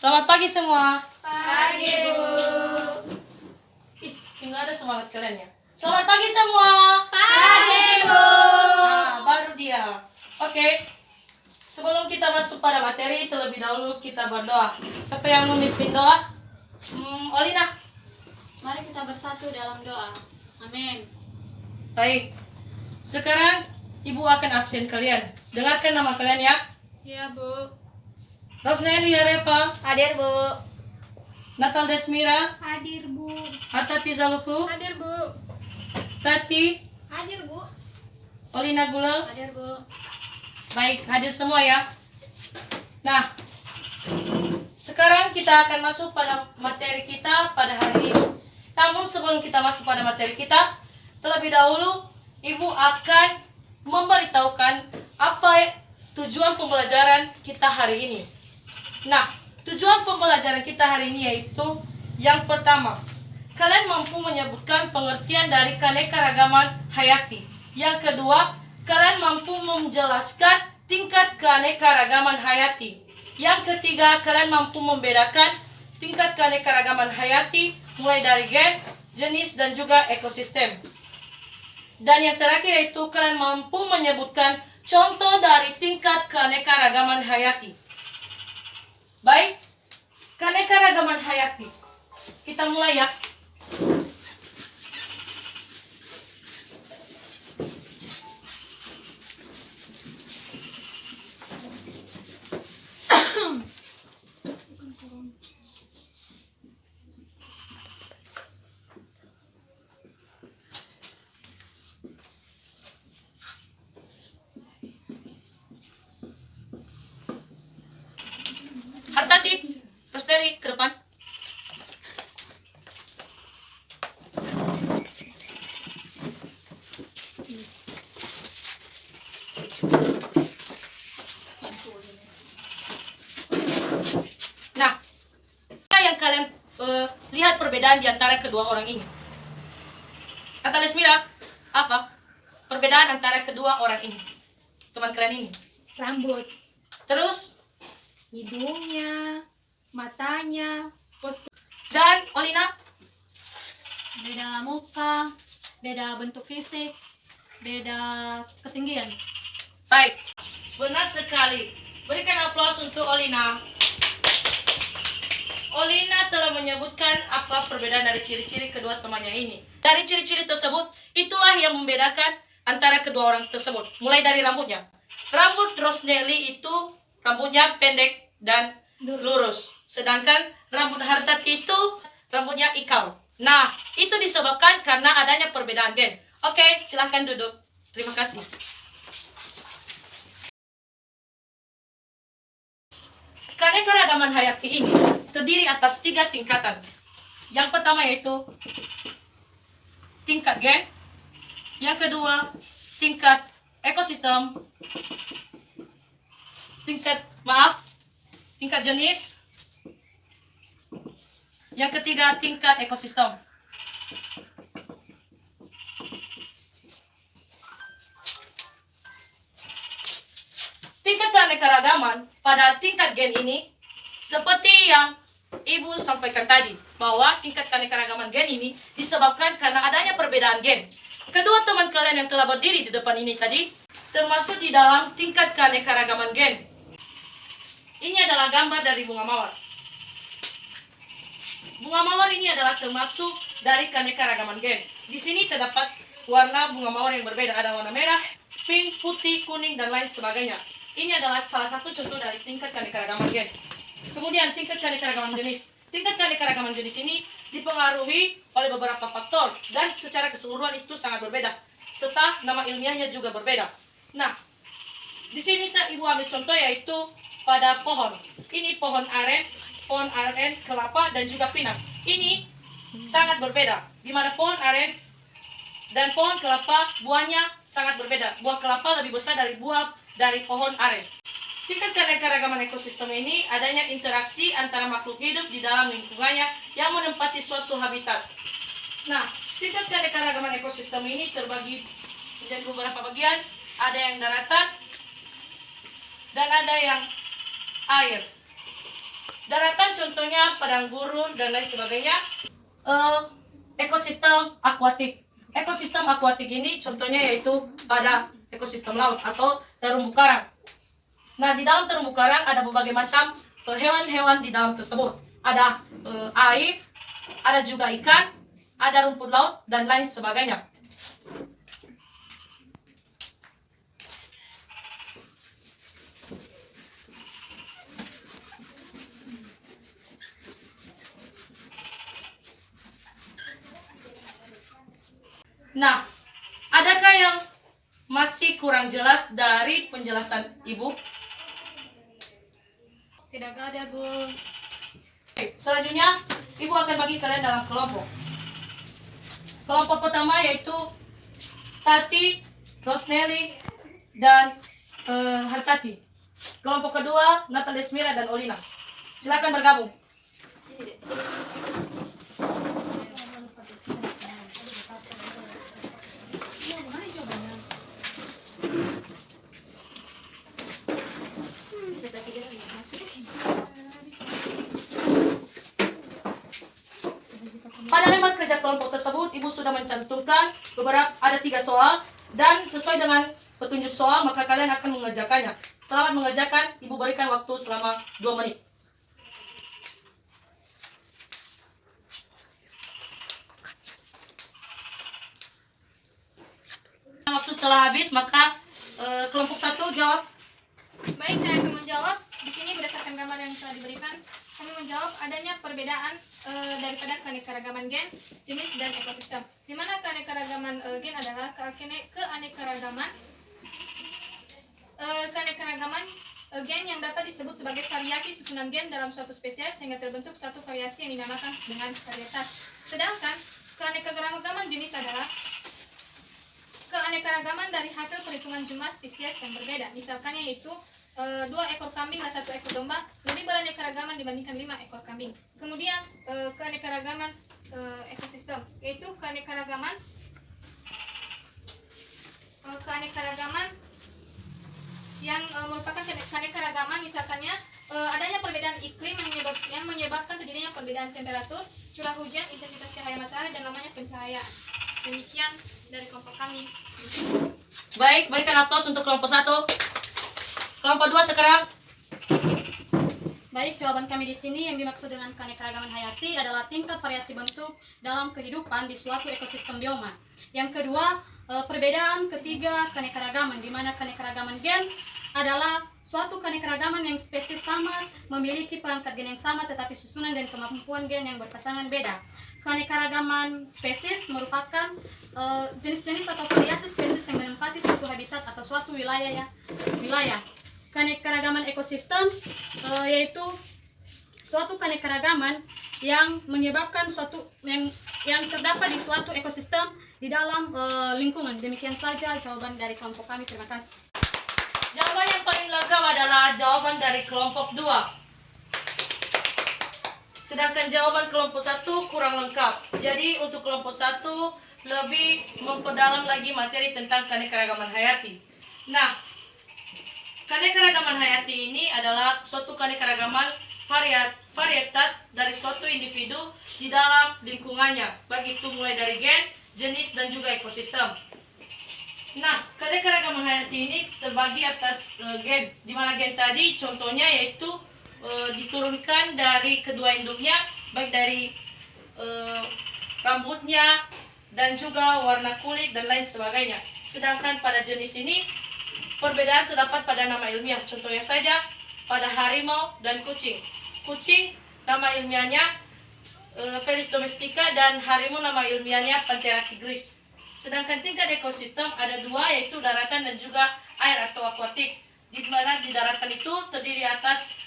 Selamat pagi semua. Pagi, Bu. Nggak ada semangat kalian ya. Selamat pagi semua. Pagi, Bu. Baru dia. Oke. Sebelum kita masuk pada materi, terlebih dahulu kita berdoa. Siapa yang memimpin doa? Olina. Mari kita bersatu dalam doa. Amin. Baik. Sekarang Ibu akan absen kalian. Dengarkan nama kalian ya. Ya, Bu. Rosneli Reva, Hadir, Bu. Natal Desmira, Hadir, Bu. Hatta Tizaluku, Hadir, Bu. Tati, Hadir, Bu. Olina Gula. Hadir, Bu. Baik, hadir semua ya. Nah, sekarang kita akan masuk pada materi kita pada hari ini. Namun sebelum kita masuk pada materi kita, terlebih dahulu Ibu akan memberitahukan apa tujuan pembelajaran kita hari ini. Nah, tujuan pembelajaran kita hari ini yaitu yang pertama, kalian mampu menyebutkan pengertian dari keanekaragaman hayati. Yang kedua, kalian mampu menjelaskan tingkat keanekaragaman hayati. Yang ketiga, kalian mampu membedakan tingkat keanekaragaman hayati mulai dari gen, jenis, dan juga ekosistem. Dan yang terakhir yaitu kalian mampu menyebutkan contoh dari tingkat keanekaragaman hayati. Baik, keanekaragaman hayati. Kita mulai ya. Hartati, terus dari ke depan. Nah, apa yang kalian lihat perbedaan di antara kedua orang ini? Kata Lesmira, apa perbedaan antara kedua orang ini? Teman kalian ini. Rambut, Terus, hidungnya, matanya, postur. dan Olina, Beda muka, beda bentuk fisik, beda ketinggian. baik, benar sekali. Berikan aplaus untuk Olina. Olina telah menyebutkan apa perbedaan dari ciri-ciri kedua temannya ini. Dari ciri-ciri tersebut, itulah yang membedakan antara kedua orang tersebut. Mulai dari rambutnya. Rambut Rosneli itu rambutnya pendek dan lurus. Sedangkan rambut Hartati itu rambutnya ikal. Nah, itu disebabkan karena adanya perbedaan gen. Oke, silahkan duduk. Terima kasih. Keanekaragaman hayati ini terdiri atas 3 tingkatan. Yang pertama yaitu tingkat gen. Yang kedua, tingkat ekosistem. Tingkat jenis. Yang ketiga, tingkat ekosistem. Tingkat keanekaragaman pada tingkat gen ini seperti yang Ibu sampaikan tadi, bahwa tingkat keanekaragaman gen ini disebabkan karena adanya perbedaan gen. Kedua teman kalian yang telah berdiri di depan ini tadi termasuk di dalam tingkat keanekaragaman gen. Ini adalah gambar dari bunga mawar. Bunga mawar ini adalah termasuk dari keanekaragaman gen. Di sini terdapat warna bunga mawar yang berbeda. Ada warna merah, pink, putih, kuning, dan lain sebagainya. Ini adalah salah satu contoh dari tingkat keanekaragaman gen. Kemudian tingkat keanekaragaman jenis. Tingkat keanekaragaman jenis ini dipengaruhi oleh beberapa faktor dan secara keseluruhan itu sangat berbeda. Serta nama ilmiahnya juga berbeda. Nah, di sini Ibu ambil contoh yaitu pada pohon. Ini pohon aren, kelapa, dan juga pinang. Ini sangat berbeda. Di mana pohon aren dan pohon kelapa buahnya sangat berbeda. Buah kelapa lebih besar dari buah dari pohon aren. Tingkat keanekaragaman ekosistem ini adanya interaksi antara makhluk hidup di dalam lingkungannya yang menempati suatu habitat. Nah, tingkat keanekaragaman ekosistem ini terbagi menjadi beberapa bagian. Ada yang daratan dan ada yang air. Daratan contohnya padang gurun dan lain sebagainya. Ekosistem akuatik. Ekosistem akuatik ini contohnya yaitu pada ekosistem laut atau terumbu karang. Nah, di dalam terumbu karang ada berbagai macam hewan-hewan di dalam tersebut. Ada air, ada juga ikan, ada rumput laut, dan lain sebagainya. Nah, adakah yang masih kurang jelas dari penjelasan Ibu? Tidak ada, Bu. Selanjutnya, Ibu akan bagi kalian dalam kelompok. Kelompok pertama yaitu Tati, Rosnelly, dan Hartati. Kelompok kedua, Nathan Desmira dan Olina. Silakan bergabung. Sini deh. Bisa tak tiga lagi. Pada lembar kerja kelompok tersebut, Ibu sudah mencantumkan ada 3 soal, dan sesuai dengan petunjuk soal, maka kalian akan mengerjakannya. Selamat mengerjakan, Ibu berikan waktu selama 2 menit. Waktu setelah habis, maka kelompok 1 jawab. Baik, saya akan menjawab. Di sini berdasarkan gambar yang telah diberikan, kami menjawab adanya perbedaan daripada keanekaragaman gen, jenis, dan ekosistem. Di mana keanekaragaman gen adalah keanekaragaman gen yang dapat disebut sebagai variasi susunan gen dalam suatu spesies sehingga terbentuk suatu variasi yang dinamakan dengan varietas. Sedangkan keanekaragaman jenis adalah keanekaragaman dari hasil perhitungan jumlah spesies yang berbeda. Misalkan yaitu 2 ekor kambing dan 1 ekor domba lebih beraneka-ragaman dibandingkan 5 ekor kambing. Kemudian keanekaragaman ekosistem, yaitu keanekaragaman yang merupakan keanekaragaman, misalkannya adanya perbedaan iklim yang menyebabkan terjadinya perbedaan temperatur, curah hujan, intensitas cahaya matahari, dan lamanya pencahayaan. Demikian dari kelompok kami. Baik, berikan aplaus untuk kelompok 1. Kelompok 2 sekarang. Baik, jawaban kami di sini yang dimaksud dengan keanekaragaman hayati adalah tingkat variasi bentuk dalam kehidupan di suatu ekosistem bioma. Yang kedua, perbedaan ketiga keanekaragaman, di mana keanekaragaman gen adalah suatu keanekaragaman yang spesies sama memiliki perangkat gen yang sama tetapi susunan dan kemampuan gen yang berpasangan beda. Keanekaragaman spesies merupakan jenis-jenis atau variasi spesies yang menempati suatu habitat atau suatu wilayah. Keanekaragaman ekosistem yaitu suatu keanekaragaman yang menyebabkan suatu yang terdapat di suatu ekosistem di dalam lingkungan. Demikian saja jawaban dari kelompok kami. Terima kasih. Jawaban yang paling lengkap adalah jawaban dari kelompok 2. Sedangkan jawaban kelompok 1 kurang lengkap. Jadi untuk kelompok 1 lebih memperdalam lagi materi tentang keanekaragaman hayati. Nah, keanekaragaman hayati ini adalah suatu keanekaragaman varietas dari suatu individu di dalam lingkungannya, baik itu mulai dari gen, jenis, dan juga ekosistem. Nah, keanekaragaman hayati ini terbagi atas gen, di mana gen tadi contohnya yaitu diturunkan dari kedua induknya, baik dari rambutnya dan juga warna kulit dan lain sebagainya. Sedangkan pada jenis ini perbedaan terdapat pada nama ilmiah, contohnya saja pada harimau dan kucing. Kucing nama ilmiahnya Felis domestica dan harimau nama ilmiahnya Panthera tigris. Sedangkan tingkat ekosistem ada 2, yaitu daratan dan juga air atau akuatik, di mana di daratan itu terdiri atas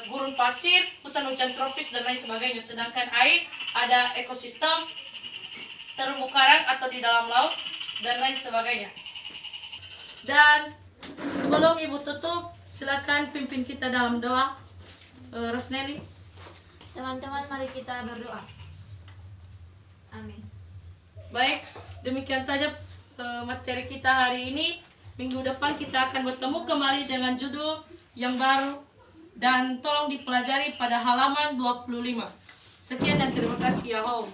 gurun pasir, hutan hujan tropis dan lain sebagainya. Sedangkan air ada ekosistem terumbu karang atau di dalam laut dan lain sebagainya. Dan sebelum Ibu tutup, silakan pimpin kita dalam doa. Rosnelly. Teman-teman, mari kita berdoa. Amin. Baik, demikian saja materi kita hari ini. Minggu depan kita akan bertemu kembali dengan judul yang baru dan tolong dipelajari pada halaman 25. Sekian dan terima kasih ya Ho.